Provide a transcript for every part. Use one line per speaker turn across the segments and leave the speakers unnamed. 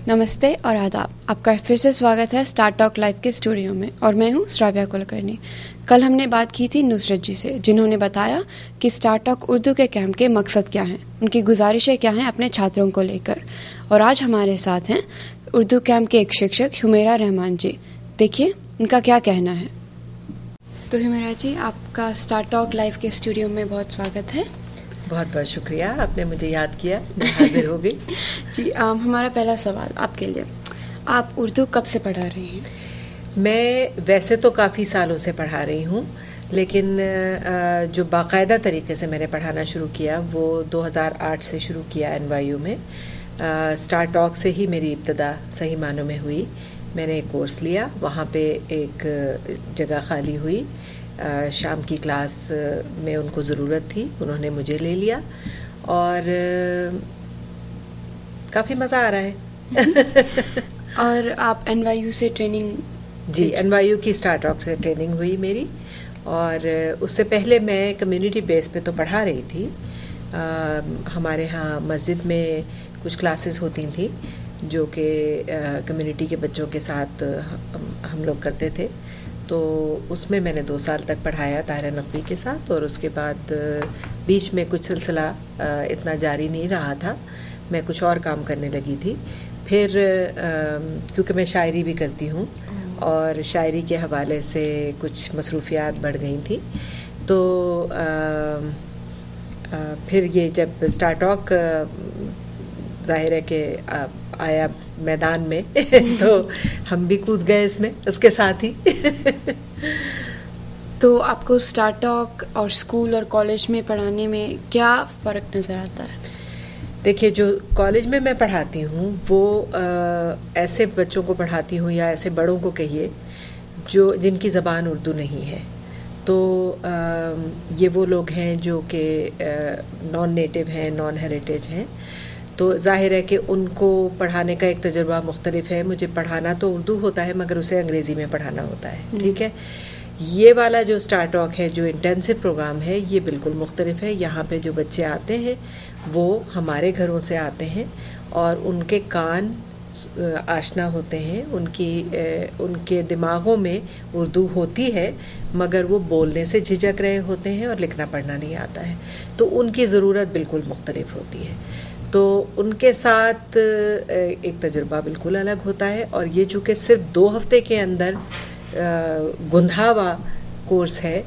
नमस्ते और आदाब। आपका फिर से स्वागत है स्टार टॉक लाइव के स्टूडियो में और मैं हूं श्राव्या कुलकर्णी। कल हमने बात की थी नुसरत जी से, जिन्होंने बताया कि स्टार टॉक उर्दू के कैंप के मकसद क्या हैं, उनकी गुजारिशें क्या हैं अपने छात्रों को लेकर। और आज हमारे साथ हैं उर्दू कैंप के एक शिक्षक हुमैरा रहमान जी। देखिए उनका क्या कहना है। तो हुमैरा जी, आपका स्टार टॉक लाइव के स्टूडियो में बहुत स्वागत है।
बहुत बहुत शुक्रिया, आपने मुझे याद किया, मैं हाजिर हो गई।
जी, हमारा पहला सवाल आपके लिए, आप उर्दू कब से पढ़ा रही हैं?
मैं वैसे तो काफ़ी सालों से पढ़ा रही हूँ, लेकिन जो बाकायदा तरीके से मैंने पढ़ाना शुरू किया वो 2008 से शुरू किया NYU में। स्टार टॉक से ही मेरी इब्तदा सही मानों में हुई। मैंने एक कोर्स लिया, वहाँ पे एक जगह खाली हुई, शाम की क्लास में उनको ज़रूरत थी, उन्होंने मुझे ले लिया और काफ़ी मज़ा आ रहा है।
और आप NYU से ट्रेनिंग?
जी, NYU की स्टार टॉक से ट्रेनिंग हुई मेरी, और उससे पहले मैं कम्युनिटी बेस पे तो पढ़ा रही थी। हमारे यहाँ मस्जिद में कुछ क्लासेस होती थी जो कि कम्युनिटी के बच्चों के साथ हम लोग करते थे, तो उसमें मैंने 2 साल तक पढ़ाया ताहिरा नकवी के साथ। और उसके बाद बीच में कुछ सिलसिला इतना जारी नहीं रहा था, मैं कुछ और काम करने लगी थी। फिर क्योंकि मैं शायरी भी करती हूँ और शायरी के हवाले से कुछ मसरूफियात बढ़ गई थी, तो फिर ये जब स्टार टॉक ज़ाहिर है कि आया मैदान में तो हम भी कूद गए इसमें उसके साथ ही।
तो आपको स्टार टॉक और स्कूल और कॉलेज में पढ़ाने में क्या फ़र्क नज़र आता है?
देखिए, जो कॉलेज में मैं पढ़ाती हूँ वो ऐसे बच्चों को पढ़ाती हूँ, या ऐसे बड़ों को कहिए, जो जिनकी ज़बान उर्दू नहीं है। तो ये वो लोग हैं जो कि नॉन नेटिव हैं, नॉन हेरिटेज हैं, तो ज़ाहिर है कि उनको पढ़ाने का एक तजुर्बा मुख्तलिफ है। मुझे पढ़ाना तो उर्दू होता है, मगर उसे अंग्रेज़ी में पढ़ाना होता है, ठीक है। ये वाला जो स्टार टॉक है, जो इंटेंसिव प्रोग्राम है, ये बिल्कुल मुख्तलिफ है। यहाँ पे जो बच्चे आते हैं वो हमारे घरों से आते हैं और उनके कान आशना होते हैं, उनके दिमागों में उर्दू होती है, मगर वो बोलने से झिझक रहे होते हैं और लिखना पढ़ना नहीं आता है, तो उनकी ज़रूरत बिल्कुल मुख्तलिफ होती है। तो उनके साथ एक तजुर्बा बिल्कुल अलग होता है। और ये चूँकि सिर्फ 2 हफ्ते के अंदर गुंधा हुआ कोर्स है,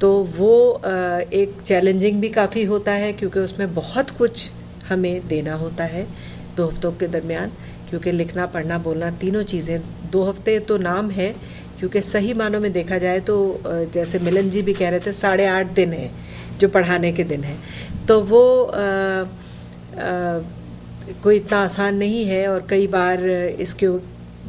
तो वो एक चैलेंजिंग भी काफ़ी होता है, क्योंकि उसमें बहुत कुछ हमें देना होता है 2 हफ्तों के दरमियान, क्योंकि लिखना पढ़ना बोलना तीनों चीज़ें। 2 हफ्ते तो नाम है, क्योंकि सही मानों में देखा जाए तो जैसे मिलन जी भी कह रहे थे, 8.5 दिन है जो पढ़ाने के दिन है, तो वो कोई इतना आसान नहीं है। और कई बार इसके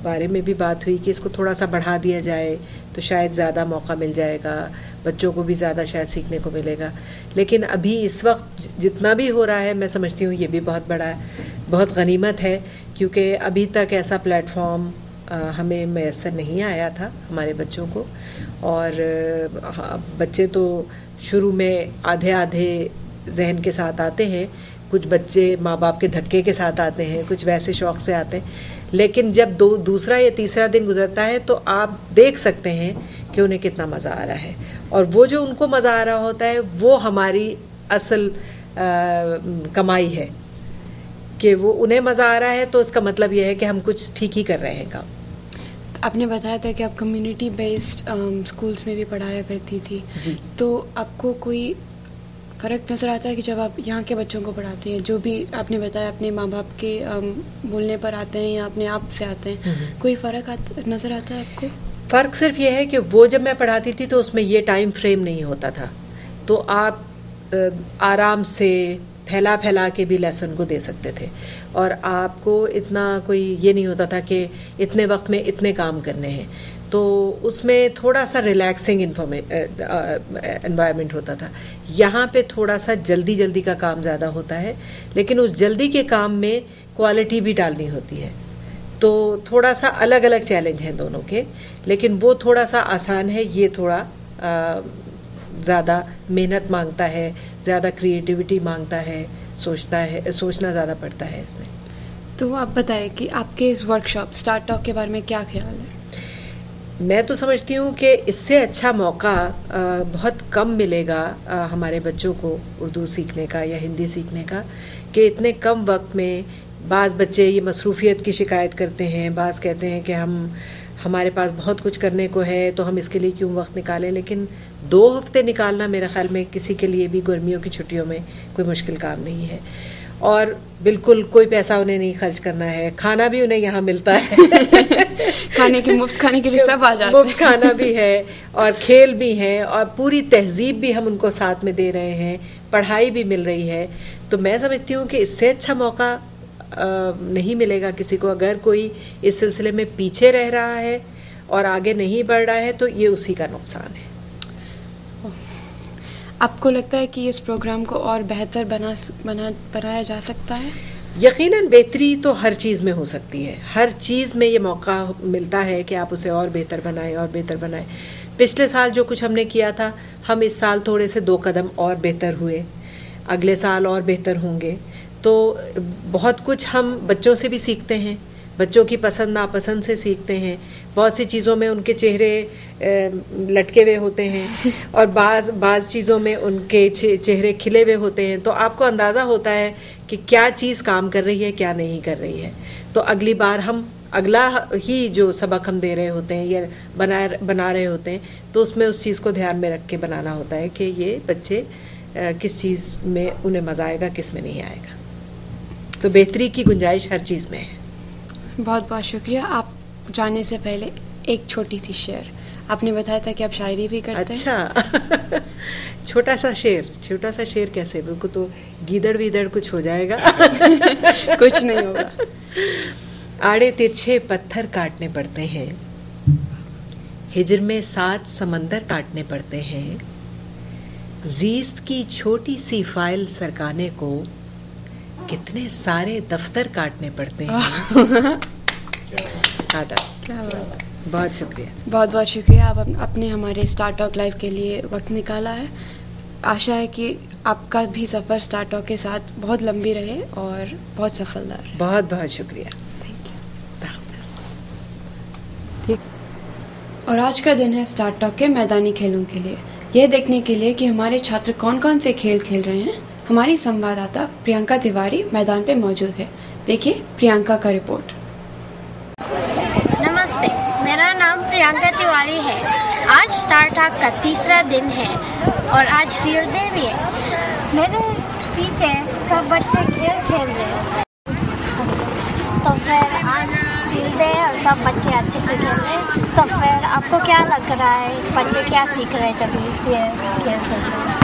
बारे में भी बात हुई कि इसको थोड़ा सा बढ़ा दिया जाए तो शायद ज़्यादा मौका मिल जाएगा, बच्चों को भी ज़्यादा शायद सीखने को मिलेगा। लेकिन अभी इस वक्त जितना भी हो रहा है, मैं समझती हूँ ये भी बहुत बड़ा, बहुत गनीमत है, क्योंकि अभी तक ऐसा प्लेटफॉर्म हमें मैसर नहीं आया था हमारे बच्चों को। और बच्चे तो शुरू में आधे आधे जहन के साथ आते हैं, कुछ बच्चे माँ बाप के धक्के के साथ आते हैं, कुछ वैसे शौक़ से आते हैं, लेकिन जब दूसरा या तीसरा दिन गुजरता है तो आप देख सकते हैं कि उन्हें कितना मज़ा आ रहा है। और वो जो उनको मज़ा आ रहा होता है वो हमारी असल कमाई है, कि वो उन्हें मज़ा आ रहा है, तो इसका मतलब ये है कि हम कुछ ठीक ही कर रहे हैं काम।
आपने बताया था कि आप कम्युनिटी बेस्ड स्कूल्स में भी पढ़ाया करती थी
जी,
तो आपको कोई फ़र्क नज़र आता है कि जब आप यहाँ के बच्चों को पढ़ाते हैं, जो भी आपने बताया अपने माँ बाप के बोलने पर आते हैं या अपने आप से आते हैं, कोई फ़र्क नज़र आता है आपको?
फ़र्क सिर्फ ये है कि वो जब मैं पढ़ाती थी तो उसमें ये टाइम फ्रेम नहीं होता था, तो आप आराम से फैला फैला के भी लेसन को दे सकते थे, और आपको इतना कोई ये नहीं होता था कि इतने वक्त में इतने काम करने हैं। तो उसमें थोड़ा सा रिलैक्सिंग एनवायरनमेंट होता था। यहाँ पे थोड़ा सा जल्दी जल्दी का काम ज़्यादा होता है, लेकिन उस जल्दी के काम में क्वालिटी भी डालनी होती है, तो थोड़ा सा अलग अलग चैलेंज हैं दोनों के। लेकिन वो थोड़ा सा आसान है, ये थोड़ा ज़्यादा मेहनत मांगता है, ज़्यादा क्रिएटिविटी मांगता है, सोचना ज़्यादा पड़ता है इसमें।
तो आप बताएं कि आपके इस वर्कशॉप स्टार्ट टॉक के बारे में क्या ख्याल है?
मैं तो समझती हूँ कि इससे अच्छा मौका बहुत कम मिलेगा हमारे बच्चों को उर्दू सीखने का या हिंदी सीखने का, कि इतने कम वक्त में बाज़ बच्चे ये मसरूफ़ियत की शिकायत करते हैं, बाज़ कहते हैं कि हमारे पास बहुत कुछ करने को है तो हम इसके लिए क्यों वक्त निकालें। लेकिन 2 हफ्ते निकालना मेरे ख्याल में किसी के लिए भी गर्मियों की छुट्टियों में कोई मुश्किल काम नहीं है, और बिल्कुल कोई पैसा उन्हें नहीं खर्च करना है, खाना भी उन्हें यहाँ मिलता है
मुफ्त खाने के लिए सब आ जाते हैं।
मुफ्त खाना भी है और खेल भी है और पूरी तहजीब भी हम उनको साथ में दे रहे हैं, पढ़ाई भी मिल रही है। तो मैं समझती हूँ कि इससे अच्छा मौका नहीं मिलेगा किसी को। अगर कोई इस सिलसिले में पीछे रह रहा है और आगे नहीं बढ़ रहा है तो ये उसी का नुकसान है।
आपको लगता है कि इस प्रोग्राम को और बेहतर बनाया जा सकता है?
यकीनन बेहतरी तो हर चीज़ में हो सकती है, हर चीज़ में ये मौका मिलता है कि आप उसे और बेहतर बनाएं और बेहतर बनाएं। पिछले साल जो कुछ हमने किया था, हम इस साल थोड़े से 2 कदम और बेहतर हुए, अगले साल और बेहतर होंगे। तो बहुत कुछ हम बच्चों से भी सीखते हैं, बच्चों की पसंद नापसंद से सीखते हैं। बहुत सी चीज़ों में उनके चेहरे लटके हुए होते हैं और बाज़ चीज़ों में उनके चेहरे खिले हुए होते हैं। तो आपको अंदाज़ा होता है कि क्या चीज़ काम कर रही है, क्या नहीं कर रही है। तो अगली बार हम अगला ही जो सबक हम दे रहे होते हैं या बना रहे होते हैं, तो उसमें उस चीज़ को ध्यान में रख के बनाना होता है कि ये बच्चे किस चीज़ में उन्हें मज़ा आएगा, किस में नहीं आएगा। तो बेहतरी की गुंजाइश हर चीज़ में है।
बहुत बहुत शुक्रिया। आप जाने से पहले एक छोटी सी शेर, आपने बताया था कि आप शायरी भी करते हैं।
अच्छा छोटा सा शेर कैसे? बिल्कुल तो गीदड़ वीदड़ कुछ हो जाएगा
कुछ नहीं होगा।
आड़े तिरछे पत्थर काटने पड़ते हैं, हिजर में 7 समंदर काटने पड़ते हैं, जीस्त की छोटी सी फाइल सरकाने को कितने सारे दफ्तर काटने पड़ते हैं। बहुत शुक्रिया।
बहुत बहुत शुक्रिया। आप अपने हमारे स्टार टॉक लाइव के लिए वक्त निकाला है। आशा है कि आपका भी सफ़र स्टार टॉक के साथ बहुत लंबी रहे और बहुत सफलदार।
बहुत बहुत शुक्रिया।
ठीक। और आज का दिन है स्टार टॉक के मैदानी खेलों के लिए। यह देखने के लिए कि हमारे छात्र कौन कौन से खेल खेल रहे हैं, हमारी संवाददाता प्रियंका तिवारी मैदान पे मौजूद है। देखिए प्रियंका का रिपोर्ट।
नमस्ते, मेरा नाम प्रियंका तिवारी है। आज स्टार टॉक का 3रा दिन है और आज फील्ड डे भी है। मेरे पीछे सब बच्चे खेल खेल रहे हैं। तो फिर आज फील्ड डे और सब बच्चे अच्छे से खेल रहे हैं। तो फिर आपको क्या लग रहा है, बच्चे क्या सीख रहे हैं जब ये खेल खेल रहे हैं?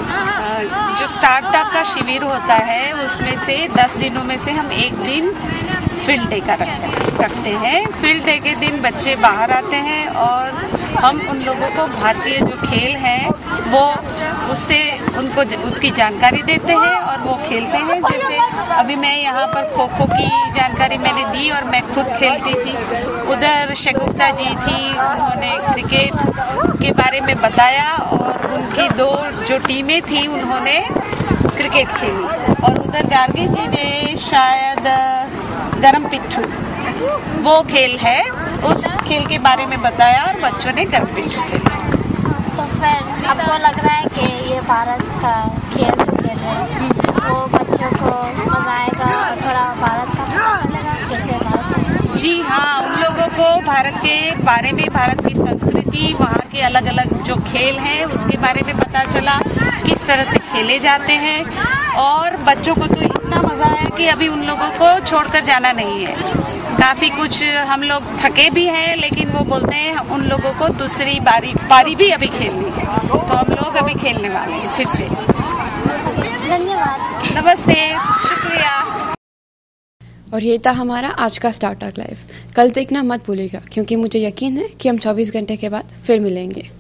जो स्टार टॉक का शिविर होता है उसमें से 10 दिनों में से हम एक दिन फील्ड डे का रखते हैं। फील्ड डे के दिन बच्चे बाहर आते हैं और हम उन लोगों को भारतीय जो खेल हैं वो उससे उनको उसकी जानकारी देते हैं और वो खेलते हैं। जैसे अभी मैं यहाँ पर खो खो की जानकारी मैंने दी और मैं खुद खेलती थी। उधर शगुफ्ता जी थी, उन्होंने क्रिकेट के बारे में बताया और उनकी 2 जो टीमें थी उन्होंने क्रिकेट खेली। और उधर गार्गी जी ने शायद गरम पिट्ठू वो खेल है, उस खेल के बारे में बताया और बच्चों ने गरम पिट्ठू खेला।
तो फिर आपको लग रहा है कि ये भारत का खेल जो खेल रहे हैं वो बच्चों को मजा आएगा और थोड़ा भारत का पता चलेगा कैसे भारत?
जी हाँ, उन लोगों को भारत के बारे में, भारत की संस्कृति, वहाँ के अलग अलग जो खेल हैं उसके बारे में पता चला, किस तरह से खेले जाते हैं। और बच्चों को तो इतना मजा आया कि अभी उन लोगों को छोड़कर जाना नहीं है। काफी कुछ हम लोग थके भी हैं, लेकिन वो बोलते हैं उन लोगों को दूसरी पारी भी अभी खेलनी है, तो हम लोग अभी खेलने वाले हैं फिर से।
धन्यवाद।
नमस्ते, शुक्रिया।
और ये था हमारा आज का स्टार टॉक लाइव। कल देखना मत भूलिएगा, क्योंकि मुझे यकीन है कि हम 24 घंटे के बाद फिर मिलेंगे।